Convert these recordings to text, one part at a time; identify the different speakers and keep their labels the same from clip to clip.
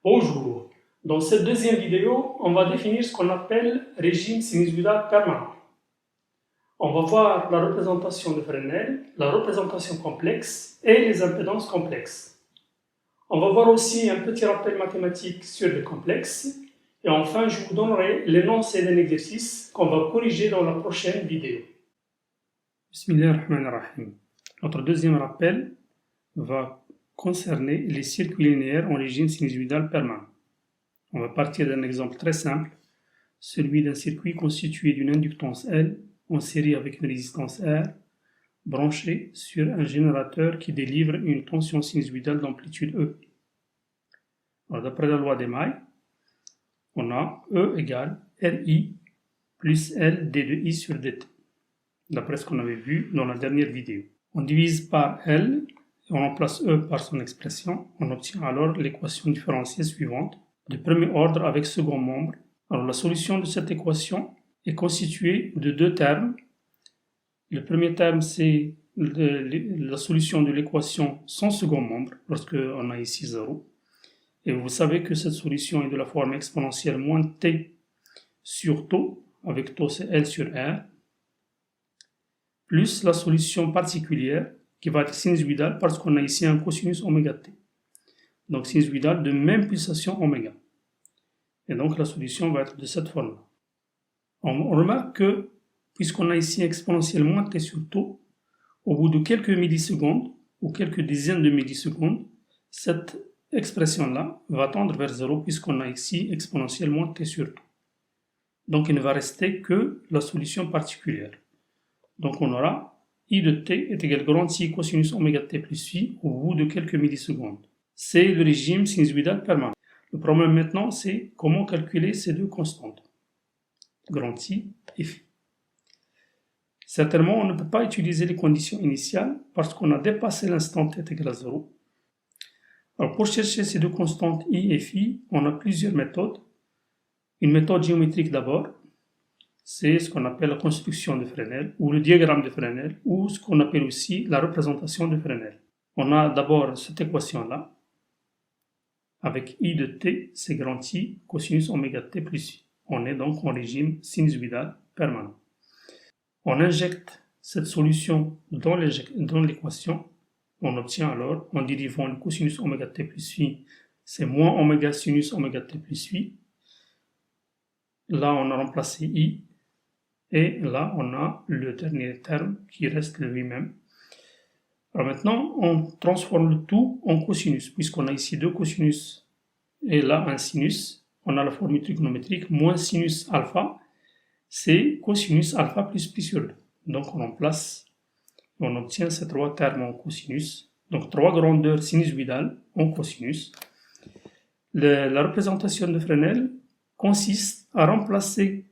Speaker 1: Bonjour, dans cette deuxième vidéo, on va définir ce qu'on appelle régime sinusoïdal permanent. On va voir la représentation de Fresnel, la représentation complexe et les impédances complexes. On va voir aussi un petit rappel mathématique sur les complexes. Et enfin, je vous donnerai l'énoncé d'un exercice qu'on va corriger dans la prochaine vidéo. Bismillahirrahmanirrahim. Notre deuxième rappel va concerner les circuits linéaires en régime sinusoïdal permanent. On va partir d'un exemple très simple, celui d'un circuit constitué d'une inductance L en série avec une résistance R branchée sur un générateur qui délivre une tension sinusoïdale d'amplitude E. D'après la loi d'Emaille, on a E égale RI plus L d de I sur dt, d'après ce qu'on avait vu dans la dernière vidéo. On divise par L et on remplace E par son expression. On obtient alors l'équation différentielle suivante de premier ordre avec second membre. Alors la solution de cette équation est constituée de deux termes. Le premier terme, c'est la solution de l'équation sans second membre, lorsqu'on a ici 0. Et vous savez que cette solution est de la forme exponentielle moins t sur tau, avec tau c'est L sur R, plus la solution particulière qui va être sinusoïdale parce qu'on a ici un cosinus oméga t. Donc sinusoïdale de même pulsation oméga. Et donc la solution va être de cette forme-là. On remarque que, puisqu'on a ici exponentielle moins t sur tau, au bout de quelques millisecondes, ou quelques dizaines de millisecondes, cette expression-là va tendre vers 0 puisqu'on a ici exponentielle moins t sur tau. Donc il ne va rester que la solution particulière. Donc on aura I de t est égal à grand I cosinus oméga t plus phi au bout de quelques millisecondes. C'est le régime sinusoïdal permanent. Le problème maintenant, c'est comment calculer ces deux constantes, grand I et phi. Certainement, on ne peut pas utiliser les conditions initiales parce qu'on a dépassé l'instant t est égal à 0. Alors pour chercher ces deux constantes I et phi, on a plusieurs méthodes. Une méthode géométrique d'abord, c'est ce qu'on appelle la construction de Fresnel, ou le diagramme de Fresnel, ou ce qu'on appelle aussi la représentation de Fresnel. On a d'abord cette équation-là, avec I de t, c'est grand I, cosinus oméga t plus phi. On est donc en régime sinusoïdal permanent. On injecte cette solution dans l'équation. On obtient alors, en dérivant le cosinus oméga t plus phi, c'est moins oméga sinus oméga t plus phi. Là, on a remplacé I. Et là, on a le dernier terme qui reste lui-même. Alors maintenant, on transforme le tout en cosinus, puisqu'on a ici deux cosinus et là un sinus. On a la formule trigonométrique moins sinus alpha, c'est cosinus alpha plus pi sur 2. Donc on remplace, on obtient ces trois termes en cosinus. Donc trois grandeurs sinusoïdales en cosinus. La représentation de Fresnel consiste à remplacer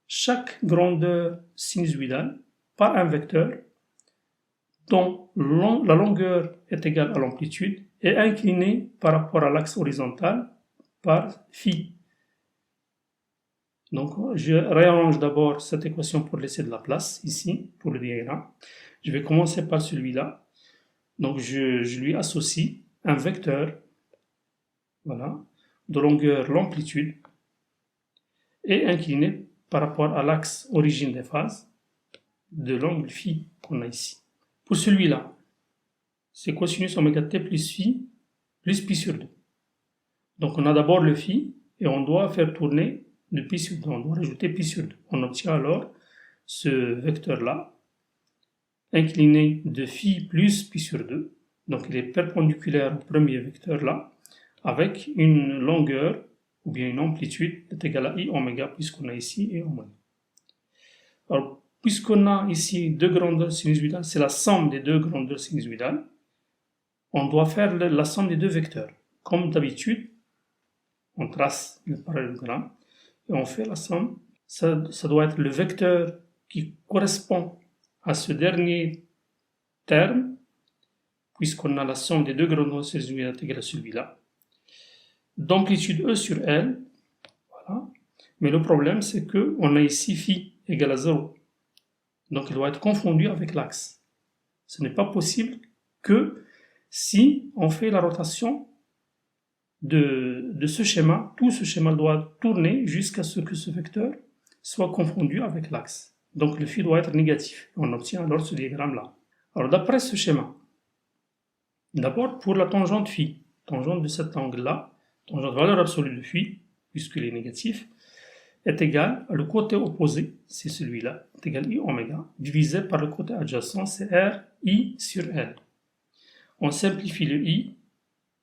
Speaker 1: chaque grandeur sinusoïdale par un vecteur dont la longueur est égale à l'amplitude et inclinée par rapport à l'axe horizontal par phi. Donc je réarrange d'abord cette équation pour laisser de la place ici pour le diagramme. Je vais commencer par celui-là. Donc je lui associe un vecteur, voilà, de longueur l'amplitude et incliné par rapport à l'axe origine des phases de l'angle phi qu'on a ici. Pour celui-là, c'est cosinus oméga t plus phi plus pi sur 2. Donc on a d'abord le phi et on doit faire tourner de pi sur 2. On doit rajouter pi sur 2. On obtient alors ce vecteur-là incliné de phi plus pi sur 2. Donc il est perpendiculaire au premier vecteur-là avec une longueur ou bien une amplitude est égale à I oméga puisqu'on a ici I oméga. Alors, puisqu'on a ici deux grandeurs sinusoïdales, c'est la somme des deux grandeurs sinusoïdales, on doit faire la somme des deux vecteurs. Comme d'habitude, on trace le parallélogramme et on fait la somme. Ça doit être le vecteur qui correspond à ce dernier terme, puisqu'on a la somme des deux grandeurs sinusoïdales égale à celui-là, d'amplitude E sur L, voilà. Mais le problème, c'est qu'on a ici phi égale à 0. Donc il doit être confondu avec l'axe. Ce n'est pas possible que si on fait la rotation de ce schéma, tout ce schéma doit tourner jusqu'à ce que ce vecteur soit confondu avec l'axe. Donc le phi doit être négatif. On obtient alors ce diagramme-là. Alors d'après ce schéma, d'abord pour la tangente phi, tangente de cet angle-là, tangente valeur absolue de phi, puisqu'il est négatif, est égal à le côté opposé, c'est celui-là, est égal à I oméga, divisé par le côté adjacent, c'est R I sur L. On simplifie le I,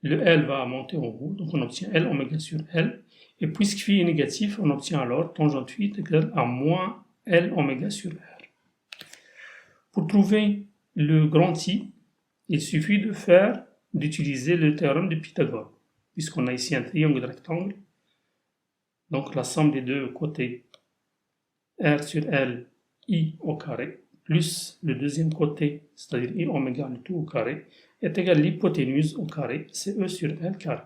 Speaker 1: le L va monter en haut, donc on obtient L oméga sur L, et puisque phi est négatif, on obtient alors tangente phi est égal à moins L oméga sur R. Pour trouver le grand I, il suffit d'utiliser le théorème de Pythagore, puisqu'on a ici un triangle rectangle. Donc la somme des deux côtés, R sur L, I au carré, plus le deuxième côté, c'est-à-dire I oméga le tout au carré, est égal à l'hypoténuse au carré, c'est E sur L carré.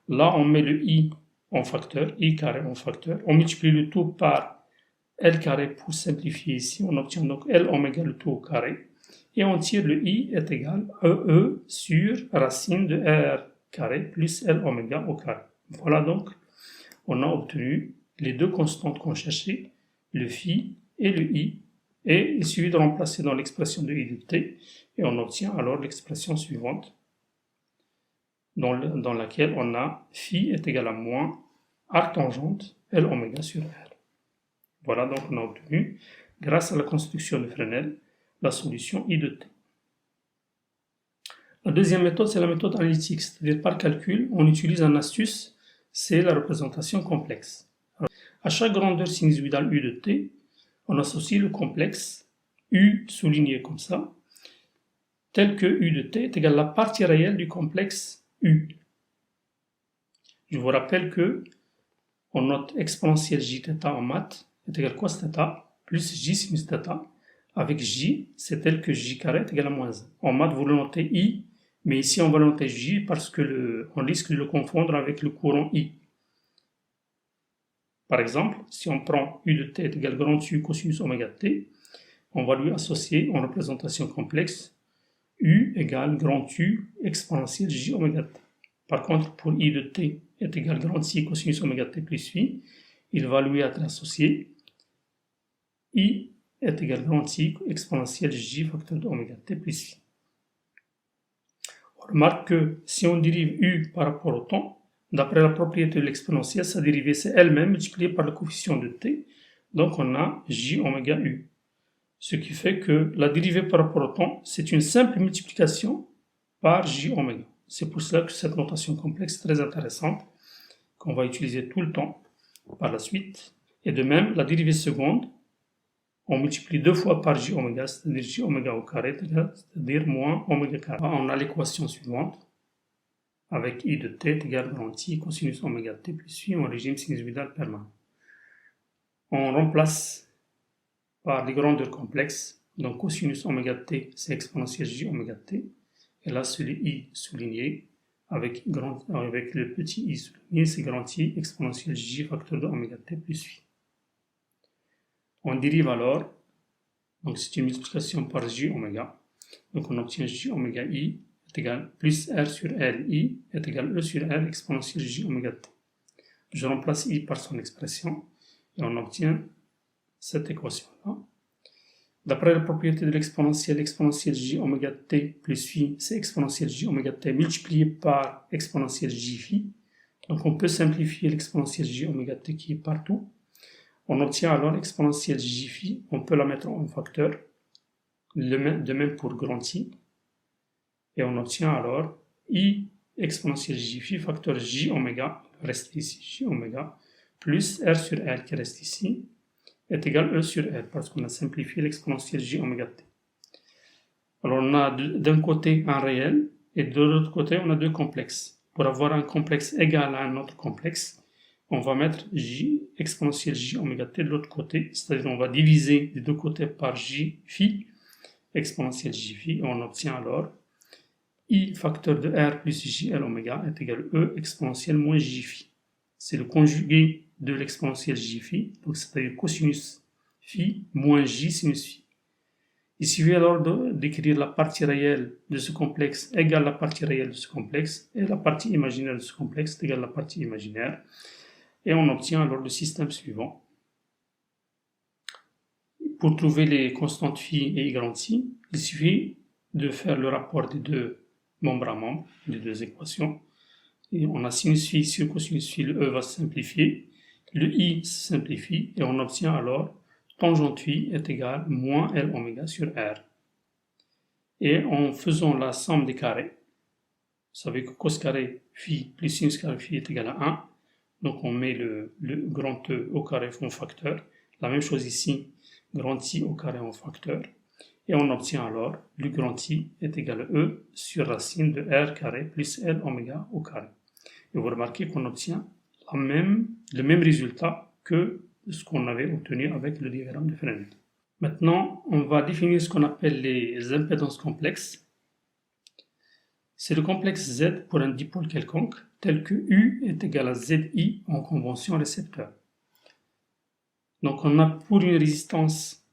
Speaker 1: Là, on met le I en facteur, I carré en facteur, on multiplie le tout par L carré pour simplifier ici, on obtient donc L oméga le tout au carré, et on tire le I est égal à E sur racine de R carré plus L oméga au carré. Voilà donc, on a obtenu les deux constantes qu'on cherchait, le phi et le I, et il suffit de remplacer dans l'expression de I de t, et on obtient alors l'expression suivante, dans laquelle on a phi est égal à moins arctangente L oméga sur R. Voilà donc on a obtenu, grâce à la construction de Fresnel, la solution I de t. La deuxième méthode, c'est la méthode analytique, c'est-à-dire par calcul, on utilise une astuce, c'est la représentation complexe. Alors, à chaque grandeur sinusoïdale U de t, on associe le complexe U souligné comme ça, tel que U de t est égal à la partie réelle du complexe U. Je vous rappelle que on note exponentielle jθ en maths est égal à cos θ plus j sinus θ. Avec j, c'est tel que j carré est égal à moins 1. En maths, vous le notez i, mais ici on va le noter j parce que on risque de le confondre avec le courant i. Par exemple, si on prend u de t est égal à grand U cosinus oméga t, on va lui associer en représentation complexe u égale grand U exponentielle j oméga t. Par contre, pour I de t est égal à grand I cosinus oméga t plus phi, il va lui être associé I est égal à grand I exponentielle j facteur de oméga t plus phi. On remarque que si on dérive U par rapport au temps, d'après la propriété de l'exponentielle, sa dérivée c'est elle-même multipliée par le coefficient de t, donc on a j oméga U. Ce qui fait que la dérivée par rapport au temps, c'est une simple multiplication par j oméga. C'est pour cela que cette notation complexe est très intéressante, qu'on va utiliser tout le temps par la suite. Et de même, la dérivée seconde, on multiplie deux fois par j oméga, c'est-à-dire j oméga au carré, c'est-à-dire moins oméga carré. On a l'équation suivante, avec I de t est égal à grand I cosinus oméga t plus phi en régime sinusoïdal permanent. On remplace par les grandeurs complexes, donc cosinus oméga t c'est exponentielle j oméga t, et là c'est le I souligné, avec le petit I souligné, c'est grand I exponentielle j facteur de oméga t plus phi. On dérive alors, donc c'est une multiplication par j oméga, donc on obtient j oméga I est égal plus R sur L I est égal E sur R exponentielle j oméga t. Je remplace I par son expression et on obtient cette équation-là. D'après la propriété de l'exponentielle, exponentielle j oméga t plus phi, c'est exponentielle j oméga t multiplié par exponentielle j phi. Donc on peut simplifier l'exponentielle j oméga t qui est partout. On obtient alors exponentielle j phi, on peut la mettre en facteur, de même pour grand I. Et on obtient alors I exponentielle j phi facteur j oméga, reste ici j oméga, plus R sur L qui reste ici, est égal à E sur L, parce qu'on a simplifié l'exponentielle j oméga t. Alors on a d'un côté un réel, et de l'autre côté on a deux complexes. Pour avoir un complexe égal à un autre complexe, on va mettre j exponentielle j oméga t de l'autre côté, c'est-à-dire on va diviser les deux côtés par j phi, exponentielle j phi, et on obtient alors I facteur de R plus JL oméga est égal à E exponentielle moins J phi. C'est le conjugué de l'exponentielle J phi, donc c'est-à-dire cosinus phi moins J sinus phi. Il suffit alors d'écrire la partie réelle de ce complexe égale la partie réelle de ce complexe, et la partie imaginaire de ce complexe égale la partie imaginaire, et on obtient alors le système suivant. Pour trouver les constantes phi et y grand i, il suffit de faire le rapport des deux membre à membre, des deux équations. Et on a sinus phi sur cosinus phi, le E va se simplifier, le I se simplifie, et on obtient alors tangente phi est égal à moins L oméga sur R. Et en faisant la somme des carrés, vous savez que cos carré phi plus sinus carré phi est égal à 1, donc on met le grand E au carré en facteur, la même chose ici, grand I au carré en facteur, et on obtient alors le grand I est égal à E sur racine de R carré plus L oméga au carré. Et vous remarquez qu'on obtient le même résultat que ce qu'on avait obtenu avec le diagramme de Frenet. Maintenant, on va définir ce qu'on appelle les impédances complexes. C'est le complexe Z pour un dipôle quelconque, tel que U est égal à ZI en convention récepteur. Donc on a pour une résistance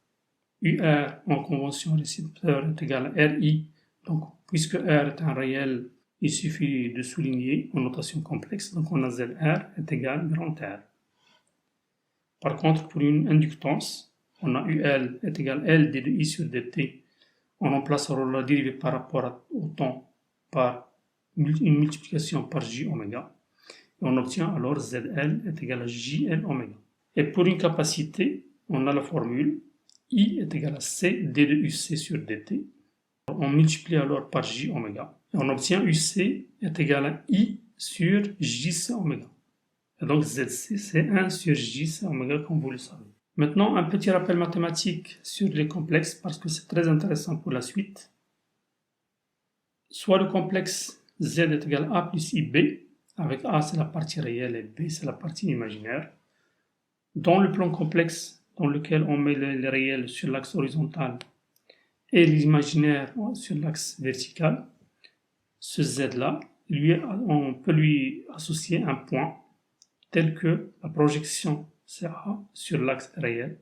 Speaker 1: UR en convention récepteur est égal à RI. Donc puisque R est un réel, il suffit de souligner en notation complexe. Donc on a ZR est égal à grand R. Par contre, pour une inductance, on a UL est égal à L d de I sur dt. On remplace alors la dérivée par rapport au temps par une multiplication par J oméga. Et on obtient alors ZL est égal à JL oméga. Et pour une capacité, on a la formule I est égal à C d de UC sur dt. On multiplie alors par J oméga. Et on obtient UC est égal à I sur JC oméga. Et donc ZC c'est 1 sur JC oméga comme vous le savez. Maintenant, un petit rappel mathématique sur les complexes parce que c'est très intéressant pour la suite. Soit le complexe Z est égal à A plus IB, avec A c'est la partie réelle et B c'est la partie imaginaire. Dans le plan complexe dans lequel on met les réels sur l'axe horizontal et l'imaginaire sur l'axe vertical, ce Z-là, on peut lui associer un point tel que la projection c'est A sur l'axe réel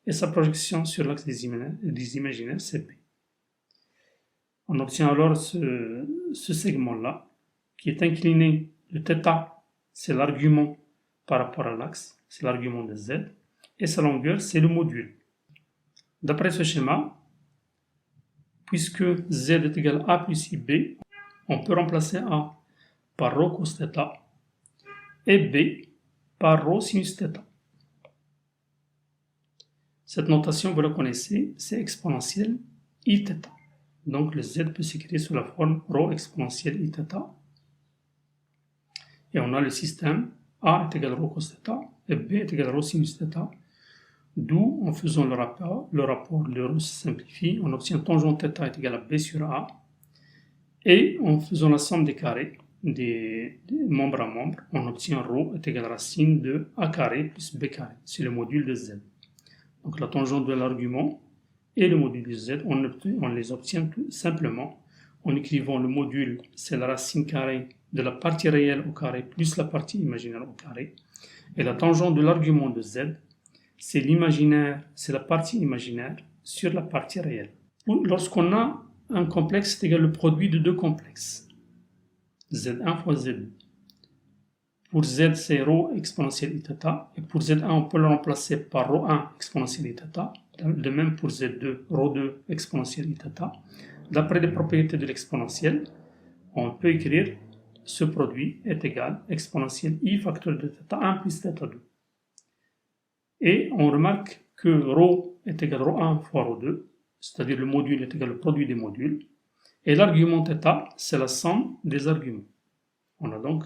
Speaker 1: et sa projection sur l'axe des imaginaires c'est B. On obtient alors ce segment-là qui est incliné. Le θ, c'est l'argument par rapport à l'axe, c'est l'argument de Z, et sa longueur, c'est le module. D'après ce schéma, puisque Z est égal à A plus IB, on peut remplacer A par ρ cos θ et B par ρ sinus θ. Cette notation, vous la connaissez, c'est exponentielle Iθ. Donc le Z peut s'écrire sous la forme ρ exponentielle Iθ. Et on a le système A est égal à ρ cos θ et B est égal à ρ sinus θ. D'où, en faisant le rapport, le ρ se simplifie, on obtient tangente θ est égal à B sur A. Et en faisant la somme des carrés, des membres à membres, on obtient ρ est égal à racine de A carré plus B carré. C'est le module de Z. Donc la tangente de l'argument et le module de Z, on les obtient tout simplement en écrivant le module, c'est la racine carrée de la partie réelle au carré plus la partie imaginaire au carré. Et la tangente de l'argument de Z, c'est l'imaginaire, c'est la partie imaginaire sur la partie réelle. Lorsqu'on a un complexe, c'est égal le produit de deux complexes, Z1 fois Z2. Pour Z, c'est ρ exponentielle Iθ, et pour Z1, on peut le remplacer par ρ1 exponentielle Iθ, de même pour Z2, ρ2 exponentielle Iθ. D'après les propriétés de l'exponentielle, on peut écrire ce produit est égal exponentielle I facteur de θ1 plus θ2. Et on remarque que ρ est égal à ρ1 fois ρ2, c'est-à-dire le module est égal au produit des modules, et l'argument θ, c'est la somme des arguments. On a donc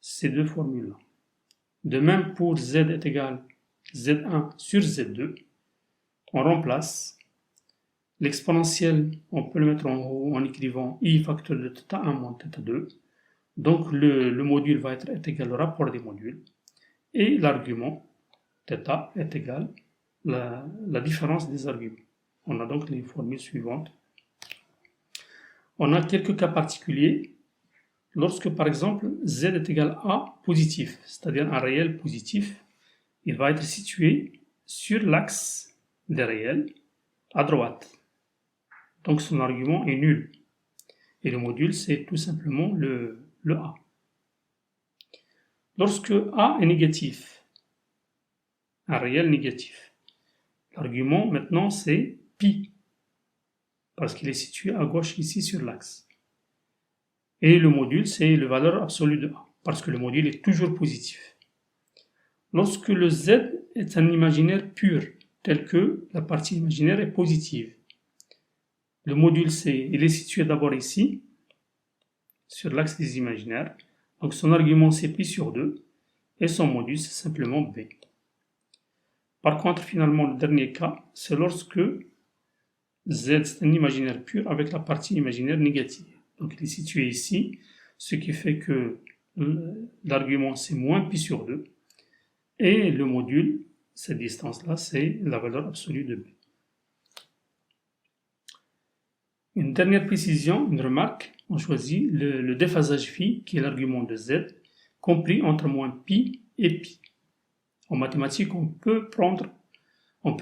Speaker 1: ces deux formules-là. De même pour Z est égal Z1 sur Z2, on remplace l'exponentielle, on peut le mettre en haut en écrivant I facteur de θ1 moins θ2. Donc le module va être égal au rapport des modules. Et l'argument θ est égal à la différence des arguments. On a donc les formules suivantes. On a quelques cas particuliers. Lorsque par exemple Z est égal à positif, c'est-à-dire un réel positif, il va être situé sur l'axe des réels à droite. Donc son argument est nul. Et le module, c'est tout simplement le A. Lorsque A est négatif, un réel négatif, l'argument maintenant c'est pi, parce qu'il est situé à gauche ici sur l'axe. Et le module, c'est la valeur absolue de A, parce que le module est toujours positif. Lorsque le Z est un imaginaire pur, tel que la partie imaginaire est positive, le module C, il est situé d'abord ici, sur l'axe des imaginaires. Donc son argument c'est pi sur 2, et son module c'est simplement B. Par contre, finalement, le dernier cas, c'est lorsque Z c'est un imaginaire pur avec la partie imaginaire négative. Donc il est situé ici, ce qui fait que l'argument c'est moins pi sur 2, et le module, cette distance-là, c'est la valeur absolue de B. Une dernière précision, une remarque, on choisit le déphasage phi, qui est l'argument de Z, compris entre moins pi et pi. En mathématiques, on peut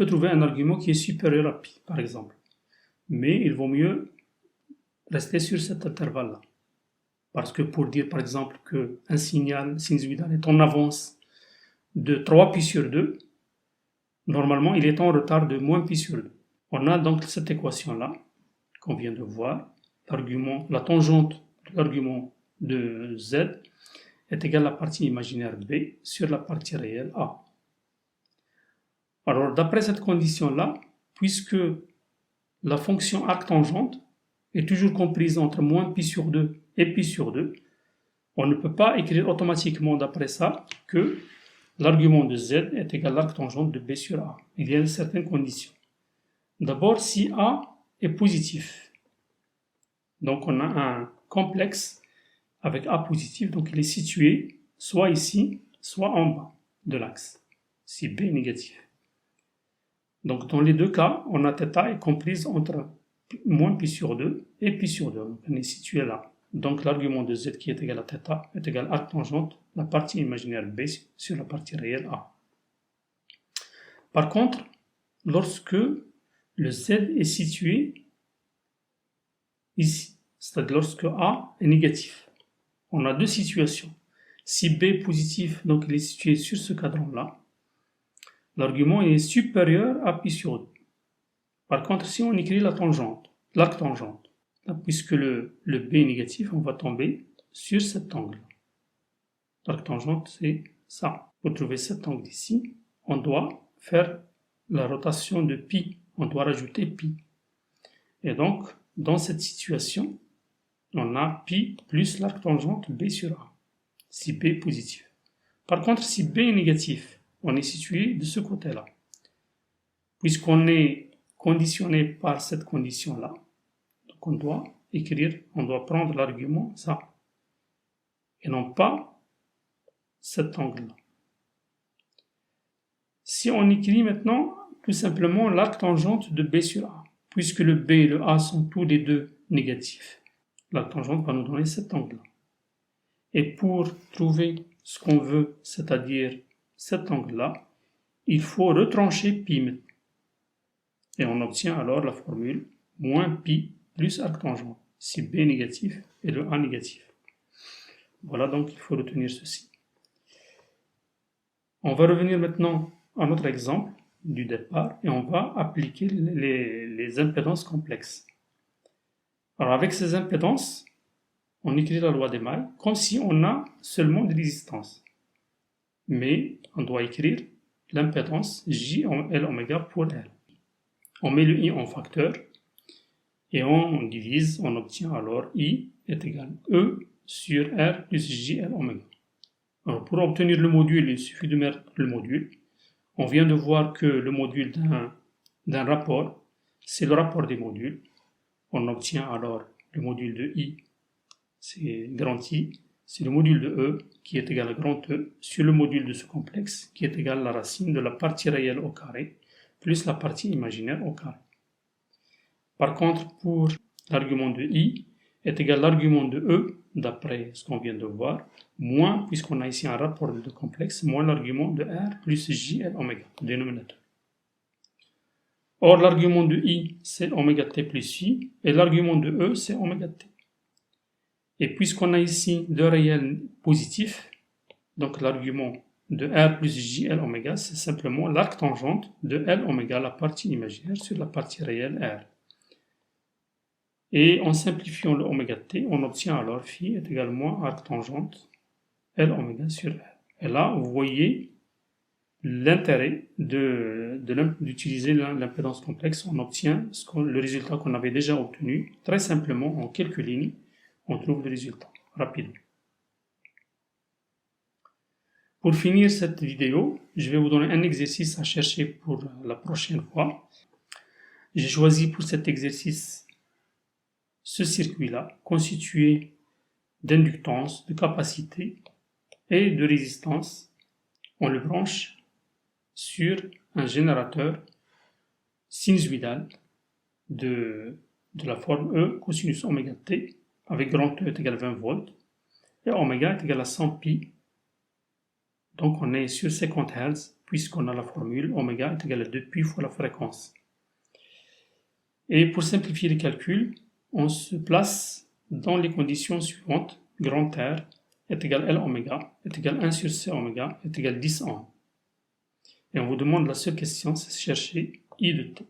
Speaker 1: trouver un argument qui est supérieur à pi, par exemple. Mais il vaut mieux rester sur cet intervalle-là. Parce que pour dire, par exemple, qu'un signal sinusoïdal est en avance de 3 pi sur 2, normalement, il est en retard de moins pi sur 2. On a donc cette équation-là, qu'on vient de voir. La tangente de l'argument de Z est égale à la partie imaginaire B sur la partie réelle A. Alors, d'après cette condition-là, puisque la fonction arctangente est toujours comprise entre moins pi sur 2 et pi sur 2, on ne peut pas écrire automatiquement d'après ça que l'argument de Z est égal à l'arctangente de B sur A. Il y a certaines conditions. D'abord, si A est positif, donc on a un complexe avec A positif, donc il est situé soit ici, soit en bas de l'axe, si B est négatif. Donc dans les deux cas, on a θ est comprise entre moins pi sur 2 et pi sur 2, donc on est situé là. Donc l'argument de Z qui est égal à θ est égal à arctangente, la partie imaginaire B sur la partie réelle A. Par contre, lorsque le Z est situé ici, c'est-à-dire lorsque A est négatif, on a deux situations. Si B est positif, donc il est situé sur ce cadran-là, l'argument est supérieur à pi sur 2. Par contre, si on écrit l'arctangente, puisque le B est négatif, on va tomber sur cet angle. L'arctangente, c'est ça. Pour trouver cet angle ici, on doit faire la rotation de pi. On doit rajouter pi. Et donc, dans cette situation, on a pi plus l'arctangente B sur A, si B est positif. Par contre, si B est négatif, on est situé de ce côté-là. Puisqu'on est conditionné par cette condition-là, donc on doit prendre l'argument ça, et non pas cet angle-là. Si on écrit maintenant tout simplement l'arctangente de B sur A, puisque le B et le A sont tous les deux négatifs, l'arctangente va nous donner cet angle-là. Et pour trouver ce qu'on veut, c'est-à-dire cet angle-là, il faut retrancher pi maintenant. Et on obtient alors la formule moins pi plus arctangente, si B est négatif et le A négatif. Voilà, donc il faut retenir ceci. On va revenir maintenant à notre exemple du départ et on va appliquer les impédances complexes. Alors avec ces impédances, on écrit la loi des mailles comme si on a seulement des résistances. Mais on doit écrire l'impédance J en L oméga pour L. On met le I en facteur et on divise, on obtient alors I est égal à E sur R plus JL oméga. Alors pour obtenir le module, il suffit de mettre le module. On vient de voir que le module d'un rapport, c'est le rapport des modules. On obtient alors le module de I, c'est grand I, c'est le module de E qui est égal à grand E sur le module de ce complexe qui est égal à la racine de la partie réelle au carré plus la partie imaginaire au carré. Par contre, pour l'argument de I est égal à l'argument de E, d'après ce qu'on vient de voir, moins, puisqu'on a ici un rapport de complexe, moins l'argument de R plus JL oméga, dénominateur. Or, l'argument de I, c'est oméga t plus phi, et l'argument de E, c'est oméga t. Et puisqu'on a ici deux réels positifs, donc l'argument de R plus JL oméga, c'est simplement l'arc tangente de L oméga, la partie imaginaire, sur la partie réelle R. Et en simplifiant le oméga t, on obtient alors phi est égal à moins arc tangente L oméga sur R. Et là, vous voyez l'intérêt d'utiliser l'impédance complexe. On obtient le résultat qu'on avait déjà obtenu. Très simplement, en quelques lignes, on trouve le résultat rapidement. Pour finir cette vidéo, je vais vous donner un exercice à chercher pour la prochaine fois. J'ai choisi pour cet exercice ce circuit-là, constitué d'inductance, de capacité et de résistance. On le branche sur un générateur sinusoïdal de la forme E cosinus oméga t, avec grand E est égal à 20 volts, et oméga est égal à 100 pi. Donc on est sur 50 Hz, puisqu'on a la formule oméga est égal à 2 pi fois la fréquence. Et pour simplifier les calculs, on se place dans les conditions suivantes. Grand R est égal à L oméga, est égal à 1 sur C oméga, est égal à 10 ohm. Et on vous demande la seule question, c'est chercher I de t.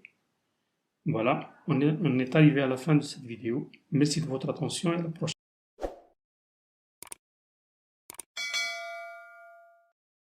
Speaker 1: Voilà, on est arrivé à la fin de cette vidéo. Merci de votre attention et à la prochaine.